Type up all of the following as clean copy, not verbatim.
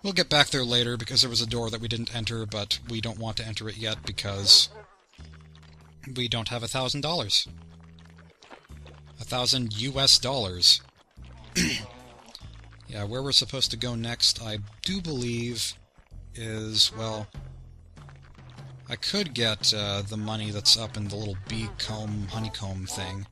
We'll get back there later because there was a door that we didn't enter, but we don't want to enter it yet because we don't have $1,000. 1,000 US dollars. Yeah, where we're supposed to go next, I do believe, is, well, I could get the money that's up in the little honeycomb thing.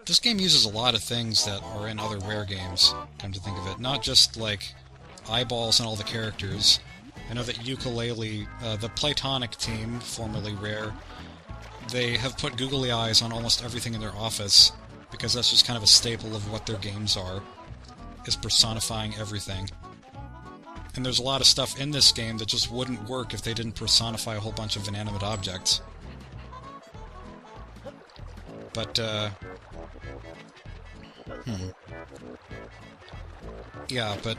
This game uses a lot of things that are in other Rare games, come to think of it. Not just, like, eyeballs and all the characters. I know that Ukulele, the Platonic team, formerly Rare, they have put googly eyes on almost everything in their office, because that's just kind of a staple of what their games are, is personifying everything. And there's a lot of stuff in this game that just wouldn't work if they didn't personify a whole bunch of inanimate objects. But, yeah, but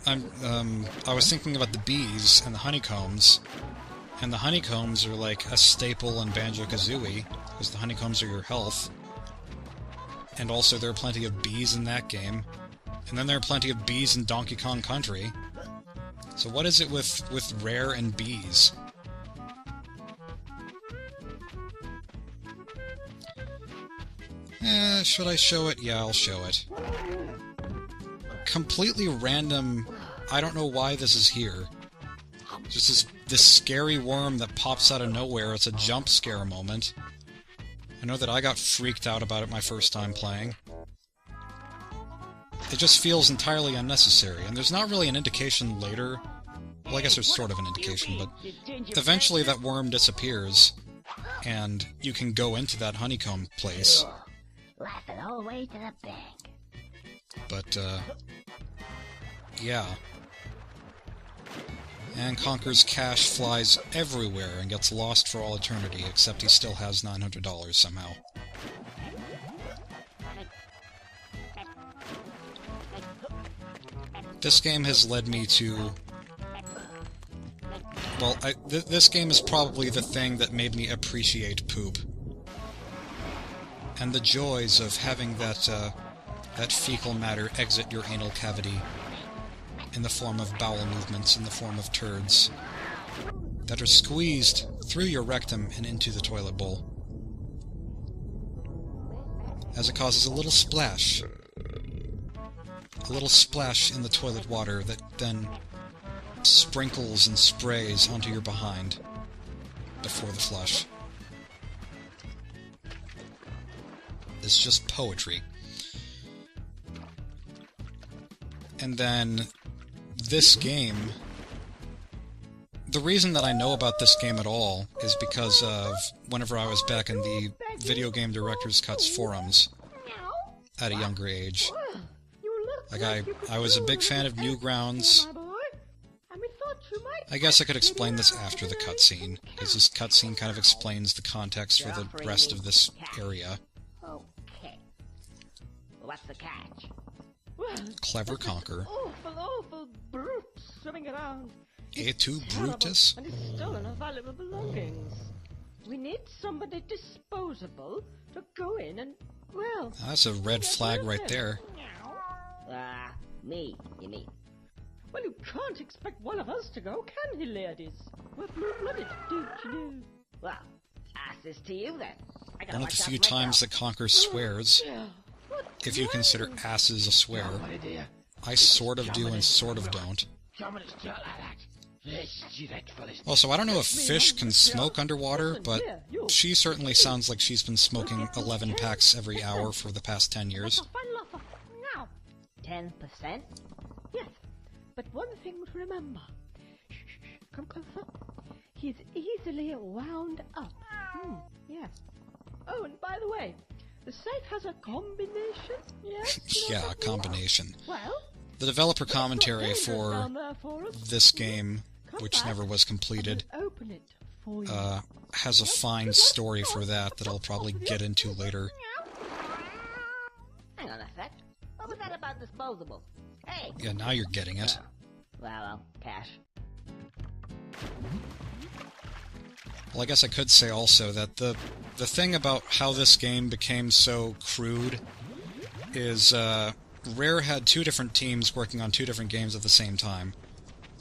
I was thinking about the bees and the honeycombs, and the honeycombs are like a staple in Banjo-Kazooie, because the honeycombs are your health. And also there are plenty of bees in that game. And then there are plenty of bees in Donkey Kong Country. So what is it with Rare and bees? Should I show it? Yeah, I'll show it. Completely random. I don't know why this is here. Just this scary worm that pops out of nowhere. It's a jump scare moment. I know that I got freaked out about it my first time playing. It just feels entirely unnecessary, and there's not really an indication later. Well, I guess there's sort of an indication, but eventually that worm disappears, and you can go into that honeycomb place. Laughing all the way to the bank. But, yeah. And Conker's cash flies everywhere and gets lost for all eternity, except he still has $900 somehow. This game has led me to... Well, this game is probably the thing that made me appreciate poop. And the joys of having that fecal matter exit your anal cavity in the form of bowel movements, in the form of turds, that are squeezed through your rectum and into the toilet bowl, as it causes a little splash in the toilet water that then sprinkles and sprays onto your behind before the flush. It's just poetry. And then this game, the reason that I know about this game at all is because of whenever I was back in the Video Game Director's Cuts forums at a younger age. Like, I was a big fan of Newgrounds. I guess I could explain this after the cutscene, because this cutscene kind of explains the context for the rest of this area. Okay. What's the catch? Clever Conker. Awful brute swimming around. Et tu, Brutus? And he's stolen our valuable belongings. We need somebody disposable to go in and, well... That's a red flag right there. Me, you mean? Well, you can't expect one of us to go, can he, ladies? We're blue-blooded, don't you know? Well, ask this to you then. One of the few times that Conker swears, if you consider asses a swear. I sort of do and sort of don't. Also, I don't know if fish can smoke underwater, but she certainly sounds like she's been smoking 11 packs every hour for the past 10 years. 10%? Yes, but one thing to remember. Shh, come closer. He's easily wound up. Yes. Oh, and by the way, the safe has a combination, yes? Yeah, a combination. Well, the developer commentary for this game, which never was completed, has a fine story for that I'll probably get into later. Hang on a sec. What was that about disposables? Hey! Yeah, now you're getting it. Well, cash. Well, I guess I could say also that the thing about how this game became so crude is Rare had two different teams working on two different games at the same time.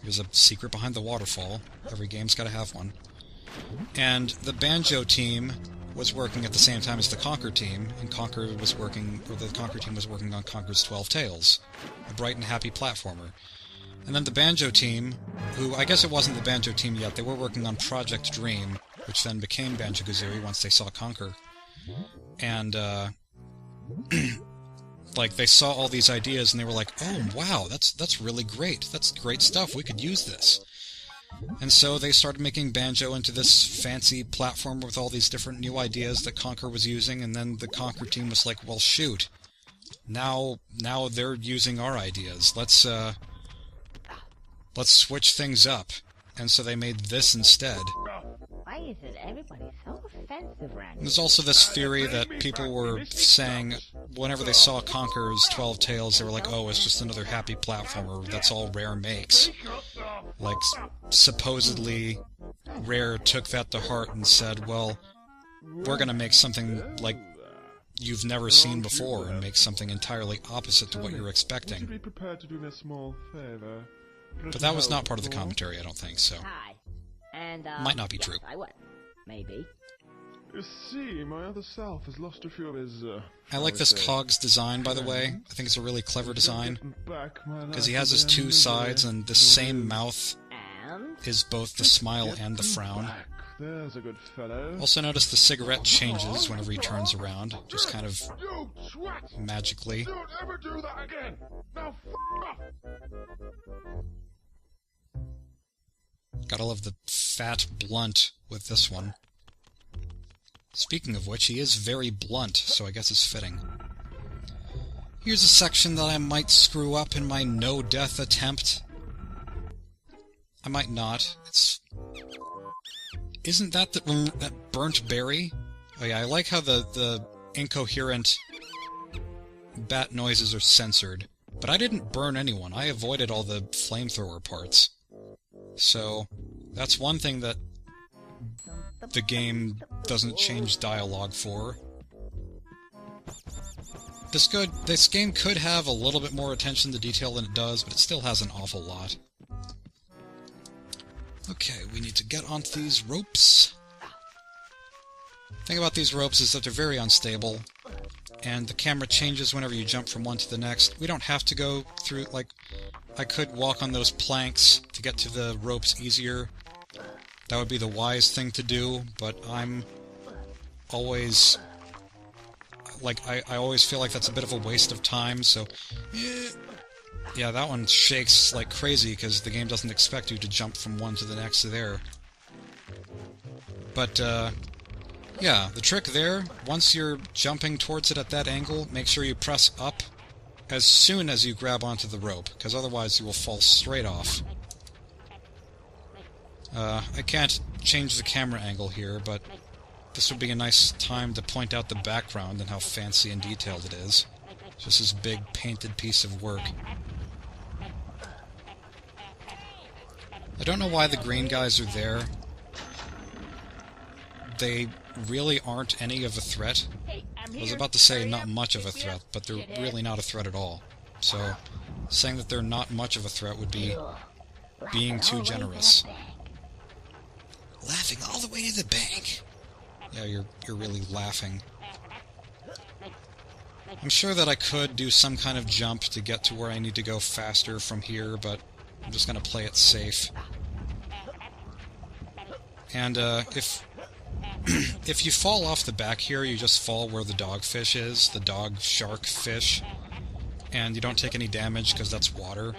There's a secret behind the waterfall. Every game's got to have one. And the Banjo team was working at the same time as the Conker team, and the Conker team was working on Conker's 12 Tales, a bright and happy platformer. And then the Banjo team, who I guess it wasn't the Banjo team yet, they were working on Project Dream, which then became Banjo-Kazooie once they saw Conker. And, like, they saw all these ideas and they were like, oh, wow, that's really great. That's great stuff. We could use this. And so they started making Banjo into this fancy platformer with all these different new ideas that Conker was using, and then the Conker team was like, well, shoot. Now they're using our ideas. Let's switch things up. And so they made this instead. Why is it everybody so offensive around here? There's also this theory that people were saying whenever they saw Conker's 12 Tales, they were like, oh, it's just another happy platformer. That's all Rare makes. Like, supposedly, Rare took that to heart and said, well, we're going to make something like you've never seen before and make something entirely opposite to what you're expecting. But that was not part of the commentary, I don't think, so... Hi. And, might not be yes, true. I would. Maybe. You see, my other self has lost a few of his, I like this Cogs design, by the way. I think it's a really clever design. Because he has his two sides, and the same mouth And... is both the smile and the frown. There's a good fellow. Also notice the cigarette changes whenever he turns around, just kind of You twat! magically. Don't ever do that again! Now off! Gotta love the fat blunt with this one. Speaking of which, he is very blunt, so I guess it's fitting. Here's a section that I might screw up in my no-death attempt. I might not. Isn't that that burnt berry? Oh yeah, I like how the incoherent bat noises are censored. But I didn't burn anyone. I avoided all the flamethrower parts. So, that's one thing that the game doesn't change dialogue for. This game could have a little bit more attention to detail than it does, but it still has an awful lot. Okay, we need to get onto these ropes. The thing about these ropes is that they're very unstable, and the camera changes whenever you jump from one to the next. We don't have to go through, like, I could walk on those planks to get to the ropes easier. That would be the wise thing to do, but I'm always... like, I always feel like that's a bit of a waste of time, so... yeah, that one shakes like crazy because the game doesn't expect you to jump from one to the next there. But, yeah, the trick there, once you're jumping towards it at that angle, make sure you press up as soon as you grab onto the rope, because otherwise you will fall straight off. I can't change the camera angle here, but this would be a nice time to point out the background and how fancy and detailed it is. Just this big painted piece of work. I don't know why the green guys are there. They really aren't any of a threat. I was about to say not much of a threat, but they're really not a threat at all. So, saying that they're not much of a threat would be being too generous. Laughing all the way to the bank. Yeah, you're really laughing. I'm sure that I could do some kind of jump to get to where I need to go faster from here, but I'm just gonna play it safe. And, if you fall off the back here, you just fall where the dogfish is, the dog shark fish, and you don't take any damage because that's water.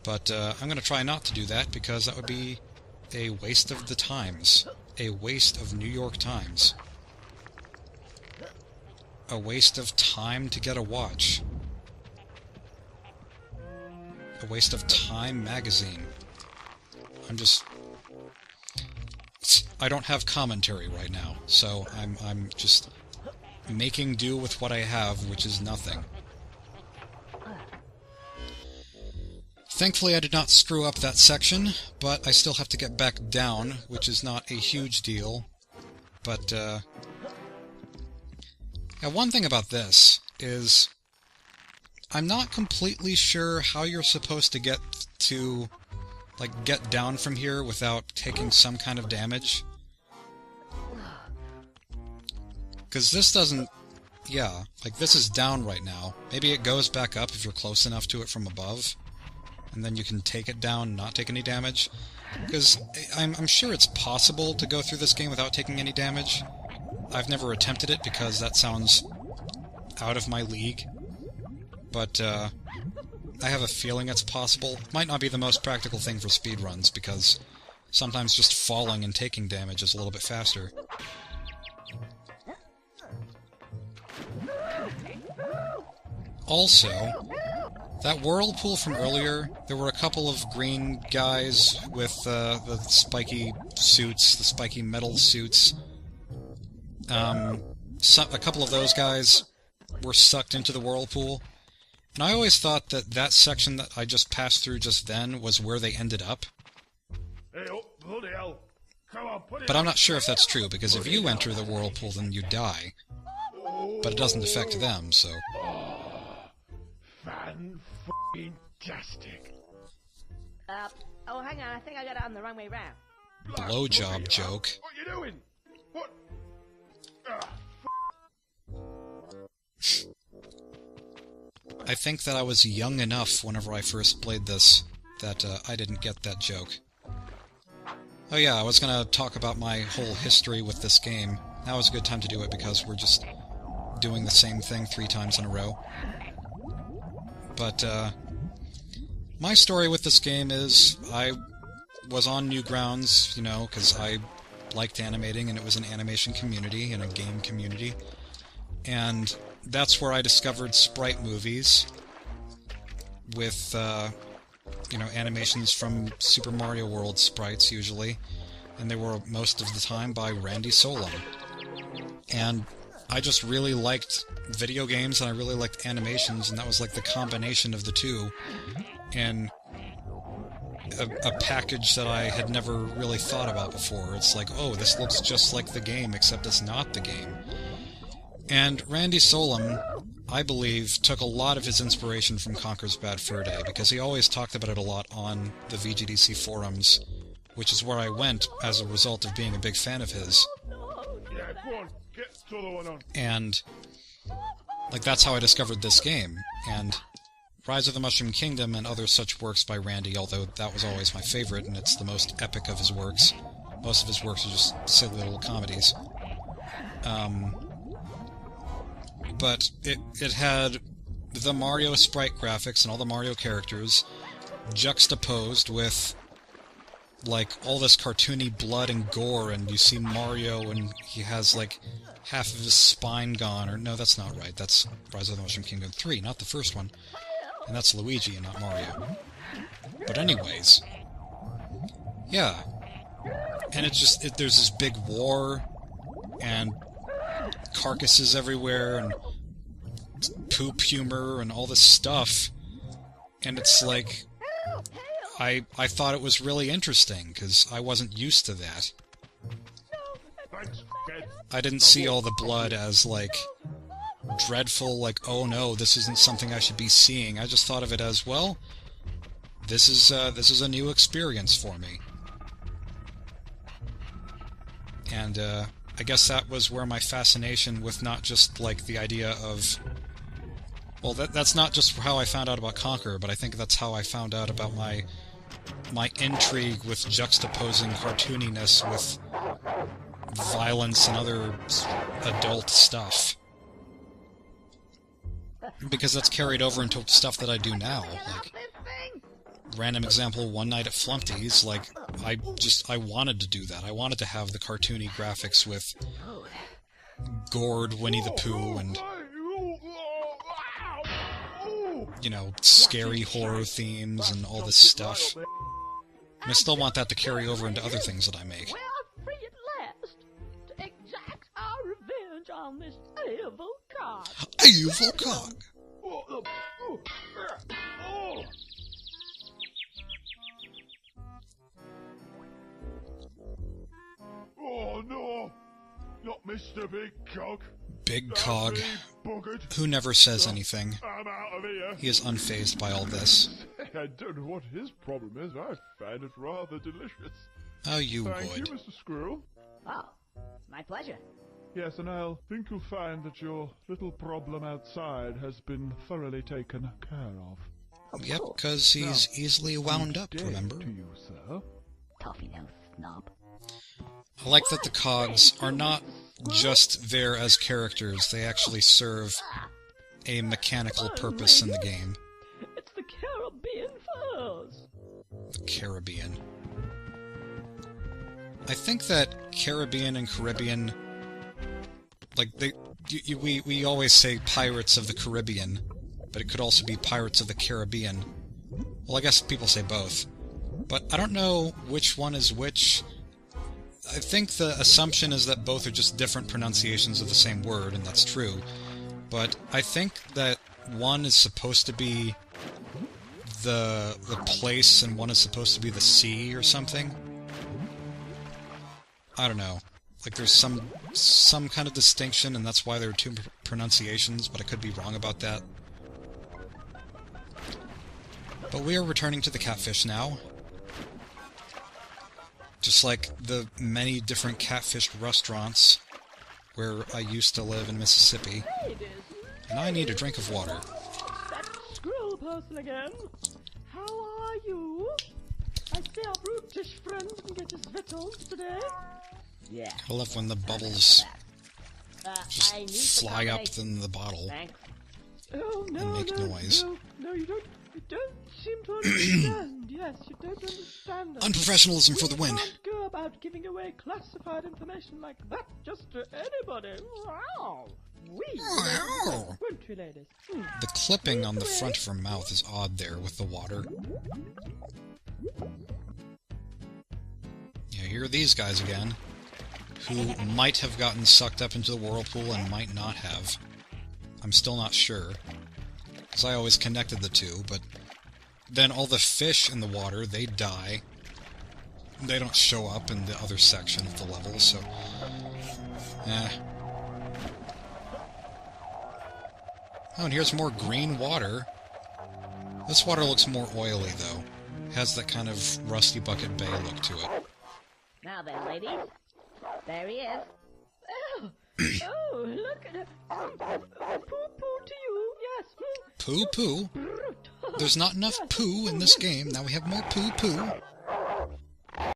But I'm going to try not to do that because that would be a waste of the times. A waste of New York Times. A waste of time to get a watch. A waste of Time magazine. I don't have commentary right now, so I'm just making do with what I have, which is nothing. Thankfully I did not screw up that section, but I still have to get back down, which is not a huge deal. But, yeah, one thing about this is I'm not completely sure how you're supposed to get down from here without taking some kind of damage. Because this doesn't... Yeah, like this is down right now. Maybe it goes back up if you're close enough to it from above. And then you can take it down and not take any damage. Because I'm sure it's possible to go through this game without taking any damage. I've never attempted it because that sounds out of my league. But I have a feeling it's possible. Might not be the most practical thing for speedruns, because sometimes just falling and taking damage is a little bit faster. Also, that whirlpool from earlier, there were a couple of green guys with the spiky suits, the spiky metal suits. A couple of those guys were sucked into the whirlpool. And I always thought that that section that I just passed through just then was where they ended up. Hey, oh, bloody hell. Come on, put it But I'm not sure if that's true, because if you enter the whirlpool, then you die. But it doesn't affect them, so... Fan-f***ing-tastic. Oh, hang on, I think I got it on the wrong way round. Blowjob joke. What you doing? What? I think that I was young enough whenever I first played this that I didn't get that joke. Oh yeah, I was gonna talk about my whole history with this game. Now is a good time to do it because we're just doing the same thing 3 times in a row. But, my story with this game is I was on Newgrounds, you know, because I liked animating and it was an animation community and a game community. And that's where I discovered sprite movies with, you know, animations from Super Mario World sprites, usually. And they were, most of the time, by Randy Solom. And I just really liked video games, and I really liked animations, and that was like the combination of the two. And a package that I had never really thought about before. It's like, oh, this looks just like the game, except it's not the game. And Randy Solom, I believe, took a lot of his inspiration from Conker's Bad Fur Day, because he always talked about it a lot on the VGDC forums, which is where I went as a result of being a big fan of his. Yeah, go on. Get the other one on. And, like, that's how I discovered this game. And Rise of the Mushroom Kingdom and other such works by Randy, although that was always my favorite, and it's the most epic of his works. Most of his works are just silly little comedies. But it had the Mario sprite graphics and all the Mario characters juxtaposed with, like, all this cartoony blood and gore, and you see Mario and he has, like, half of his spine gone, or no, that's not right, that's Rise of the Mushroom Kingdom 3, not the first one. And that's Luigi and not Mario. But anyways, yeah. And it's just, there's this big war, and carcasses everywhere, and poop humor, and all this stuff. And it's like, I thought it was really interesting, because I wasn't used to that. Thanks, kid. I didn't see all the blood as, like, dreadful, like, oh no, this isn't something I should be seeing. I just thought of it as, well, this is a new experience for me. And, I guess that was where my fascination with not just, like, the idea of... Well, that's not just how I found out about Conker, but I think that's how I found out about my intrigue with juxtaposing cartooniness with violence and other adult stuff. Because that's carried over into stuff that I do now. Like, random example, One Night at Flumpty's, like, I wanted to do that. I wanted to have the cartoony graphics with gored Winnie the Pooh and, you know, scary horror themes and all this stuff. And I still want that to carry over into other things that I make. We are free at last to exact our revenge on this evil cog. Evil Cog! Oh no! Not Mr. Big Cog. Big Cog. Buggered. Who never says anything. I'm out He is unfazed by all this. I don't know what his problem is. I find it rather delicious. Oh, you Thank would. you, Mr. Squirrel. Oh, my pleasure. Yes, and I'll think you'll find that your little problem outside has been thoroughly taken care of. Yep, because he's easily wound up, Day remember? to you, sir. Toffee nose snob. I like that the Cogs are not just there as characters, they actually serve a mechanical purpose in the game. It's the Caribbean furs. The Caribbean. I think that Caribbean and Caribbean, like, we always say Pirates of the Caribbean, but it could also be Pirates of the Caribbean. Well, I guess people say both. But I don't know which one is which. I think the assumption is that both are just different pronunciations of the same word, and that's true. But I think that one is supposed to be the place, and one is supposed to be the sea or something. I don't know. Like, there's some kind of distinction, and that's why there are two pronunciations, but I could be wrong about that. But we are returning to the catfish now. Just like the many different catfish restaurants where I used to live in Mississippi. And I need a drink of water. That squirrel person again. How are you? I see our brutish friend didn't get his victuals today. Yeah. I love when the bubbles just I need fly up combination. in the bottle. Thanks. Oh, no, And make noise. No, you don't seem to understand. Yes, you don't understand. Unprofessionalism for the win. We can't go about giving away classified information like that just to anybody. Wow. Won't we, ladies? The clipping on the front of her mouth is odd there with the water. Yeah, here are these guys again, who might have gotten sucked up into the whirlpool and might not have. I'm still not sure, because I always connected the two, but then all the fish in the water, they die. They don't show up in the other section of the level, so... Oh, and here's more green water. This water looks more oily, though. It has that kind of Rusty Bucket Bay look to it. Now then, ladies. There he is. Oh, look at it. Poo-poo to you, yes. Poo-poo? There's not enough poo in this game. Now we have more poo-poo.